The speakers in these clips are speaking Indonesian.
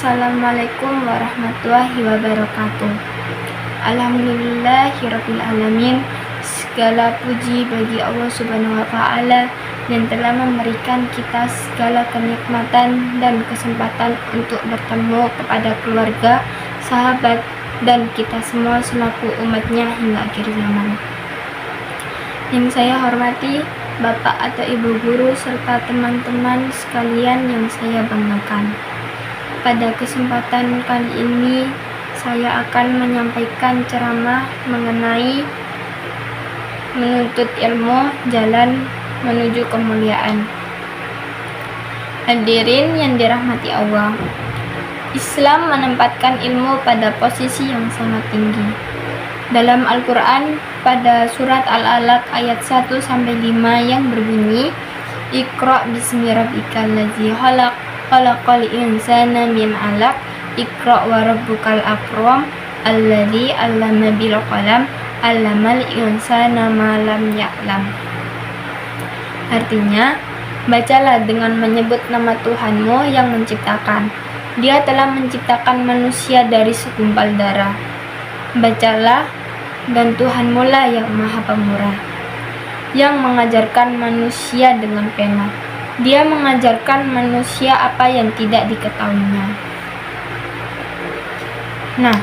Assalamualaikum warahmatullahi wabarakatuh. Alhamdulillahirabbil alamin. Segala puji bagi Allah Subhanahu wa taala yang telah memberikan kita segala kenikmatan dan kesempatan untuk bertemu kepada keluarga, sahabat, dan kita semua selaku umatnya hingga akhir zaman. Yang saya hormati Bapak atau Ibu Guru serta teman-teman sekalian yang saya banggakan. Pada kesempatan kali ini saya akan menyampaikan ceramah mengenai menuntut ilmu, jalan menuju kemuliaan. Hadirin yang dirahmati Allah, Islam menempatkan ilmu pada posisi yang sangat tinggi. Dalam Al-Quran pada surat Al-Alaq ayat 1-5 yang berbunyi, Iqra bismi rabbikal ladzi khalaq, khalaqal insana min 'alaq, Iqra wa rabbukal akram, alladzi 'allama bil qalam, 'allamal insana ma lam ya'lam. Artinya, bacalah dengan menyebut nama Tuhanmu yang menciptakan. Dia telah menciptakan manusia dari segumpal darah. Bacalah, dan Tuhanmu lah yang Maha Pemurah, yang mengajarkan manusia dengan pena. Dia mengajarkan manusia apa yang tidak diketahuinya. Nah,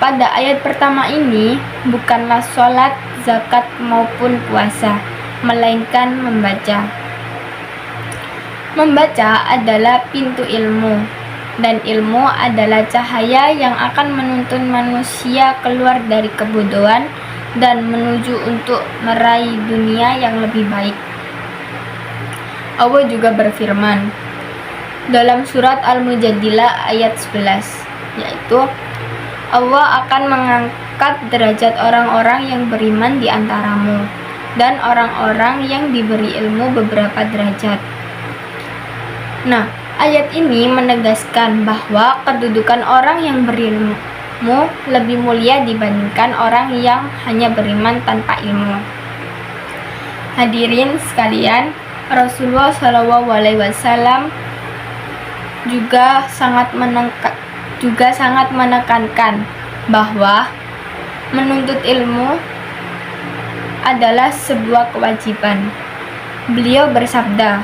pada ayat pertama ini bukanlah sholat, zakat maupun puasa, melainkan membaca. Membaca adalah pintu ilmu, dan ilmu adalah cahaya yang akan menuntun manusia keluar dari kebodohan dan menuju untuk meraih dunia yang lebih baik. Allah juga berfirman dalam surat Al-Mujadilah ayat 11, yaitu Allah akan mengangkat derajat orang-orang yang beriman di antaramu dan orang-orang yang diberi ilmu beberapa derajat. Nah, ayat ini menegaskan bahwa kedudukan orang yang berilmu lebih mulia dibandingkan orang yang hanya beriman tanpa ilmu. Hadirin sekalian, Rasulullah SAW juga sangat menekankan bahwa menuntut ilmu adalah sebuah kewajiban. Beliau bersabda,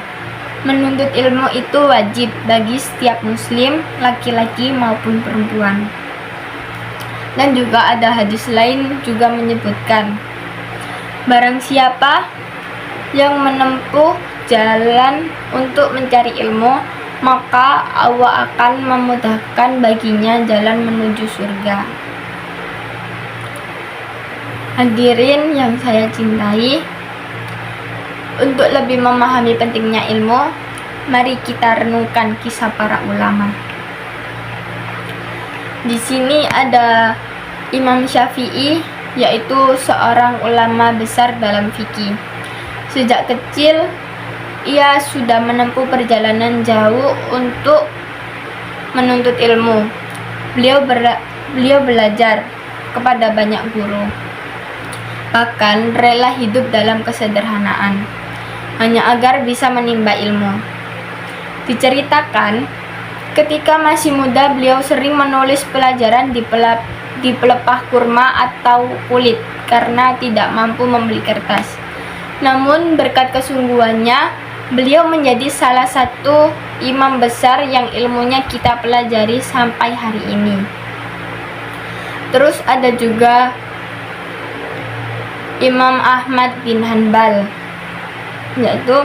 menuntut ilmu itu wajib bagi setiap muslim, laki-laki maupun perempuan. Dan juga ada hadis lain juga menyebutkan, barang siapa yang menempuh jalan untuk mencari ilmu, maka Allah akan memudahkan baginya jalan menuju surga. Hadirin yang saya cintai, untuk lebih memahami pentingnya ilmu, mari kita renungkan kisah para ulama. Di sini ada Imam Syafi'i, yaitu seorang ulama besar dalam fikih. Sejak kecil ia sudah menempuh perjalanan jauh untuk menuntut ilmu. Beliau belajar kepada banyak guru, bahkan rela hidup dalam kesederhanaan hanya agar bisa menimba ilmu. Diceritakan, ketika masih muda beliau sering menulis pelajaran di pelepah kurma atau kulit karena tidak mampu membeli kertas. Namun berkat kesungguhannya, beliau menjadi salah satu imam besar yang ilmunya kita pelajari sampai hari ini. Terus ada juga Imam Ahmad bin Hanbal, yaitu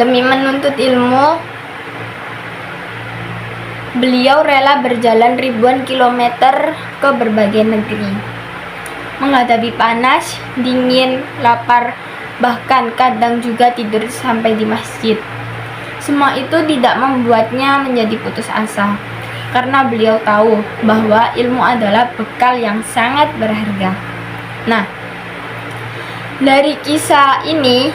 demi menuntut ilmu, beliau rela berjalan ribuan kilometer ke berbagai negeri, menghadapi panas, dingin, lapar, bahkan kadang juga tidur sampai di masjid. Semua itu tidak membuatnya menjadi putus asa, karena beliau tahu bahwa ilmu adalah bekal yang sangat berharga. Nah, dari kisah ini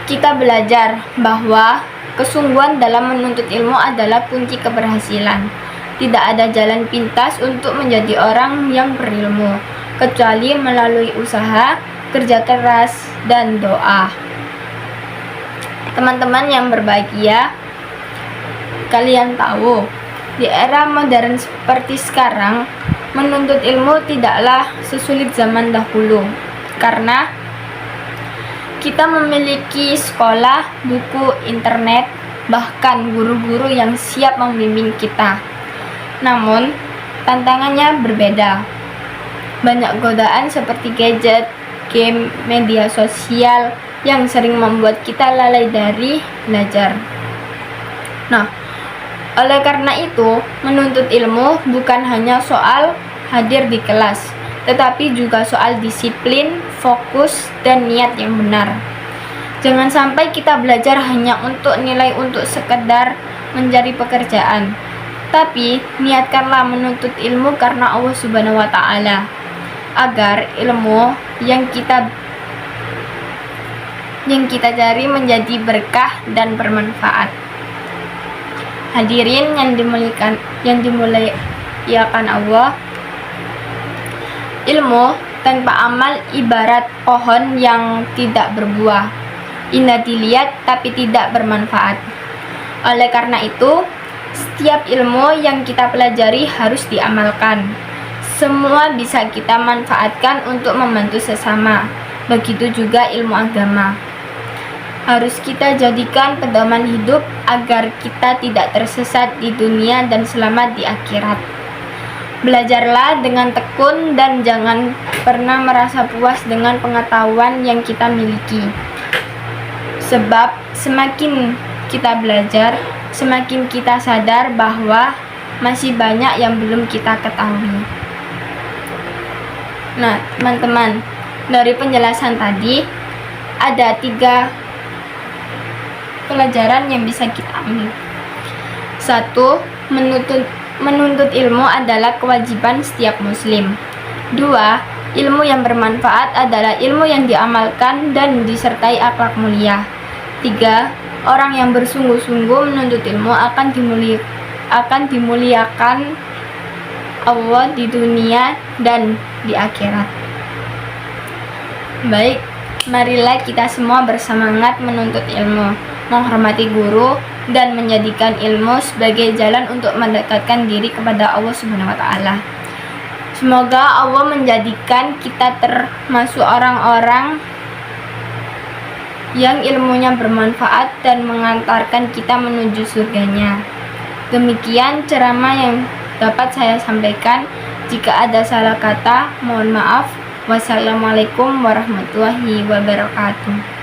kita belajar bahwa kesungguhan dalam menuntut ilmu adalah kunci keberhasilan. Tidak ada jalan pintas untuk menjadi orang yang berilmu, kecuali melalui usaha, kerja keras, dan doa. Teman-teman yang berbahagia, kalian tahu Di era modern seperti sekarang, menuntut ilmu tidaklah sesulit zaman dahulu, karena kita memiliki sekolah, buku, internet, bahkan guru-guru yang siap membimbing kita. Namun, tantangannya berbeda. Banyak godaan seperti gadget, game, media sosial yang sering membuat kita lalai dari belajar. Nah, oleh karena itu, menuntut ilmu bukan hanya soal hadir di kelas, tetapi juga soal disiplin, fokus, dan niat yang benar. Jangan sampai kita belajar hanya untuk nilai untuk sekedar mencari pekerjaan, tapi niatkanlah menuntut ilmu karena Allah Subhanahu wa Ta'ala, agar ilmu yang kita cari menjadi berkah dan bermanfaat. Hadirin yang dimuliakan Allah, ilmu tanpa amal ibarat pohon yang tidak berbuah, indah dilihat tapi tidak bermanfaat. Oleh karena itu, setiap ilmu yang kita pelajari harus diamalkan. Semua bisa kita manfaatkan untuk membantu sesama. Begitu juga ilmu agama. Harus kita jadikan pedoman hidup agar kita tidak tersesat di dunia dan selamat di akhirat. Belajarlah dengan tekun dan jangan pernah merasa puas dengan pengetahuan yang kita miliki. Sebab semakin kita belajar, semakin kita sadar bahwa masih banyak yang belum kita ketahui. Nah, teman-teman, dari penjelasan tadi ada 3 pelajaran yang bisa kita ambil. 1. Menuntut ilmu adalah kewajiban setiap muslim. 2. Ilmu yang bermanfaat adalah ilmu yang diamalkan dan disertai akhlak mulia. 3. Orang yang bersungguh-sungguh menuntut ilmu akan dimuliakan Allah di dunia dan di akhirat. Baik, marilah kita semua bersemangat menuntut ilmu, menghormati guru, dan menjadikan ilmu sebagai jalan untuk mendekatkan diri kepada Allah Subhanahu wa Ta'ala. Semoga Allah menjadikan kita termasuk orang-orang yang ilmunya bermanfaat dan mengantarkan kita menuju surganya. Demikian ceramah yang dapat saya sampaikan. Jika ada salah kata, mohon maaf. Wassalamualaikum warahmatullahi wabarakatuh.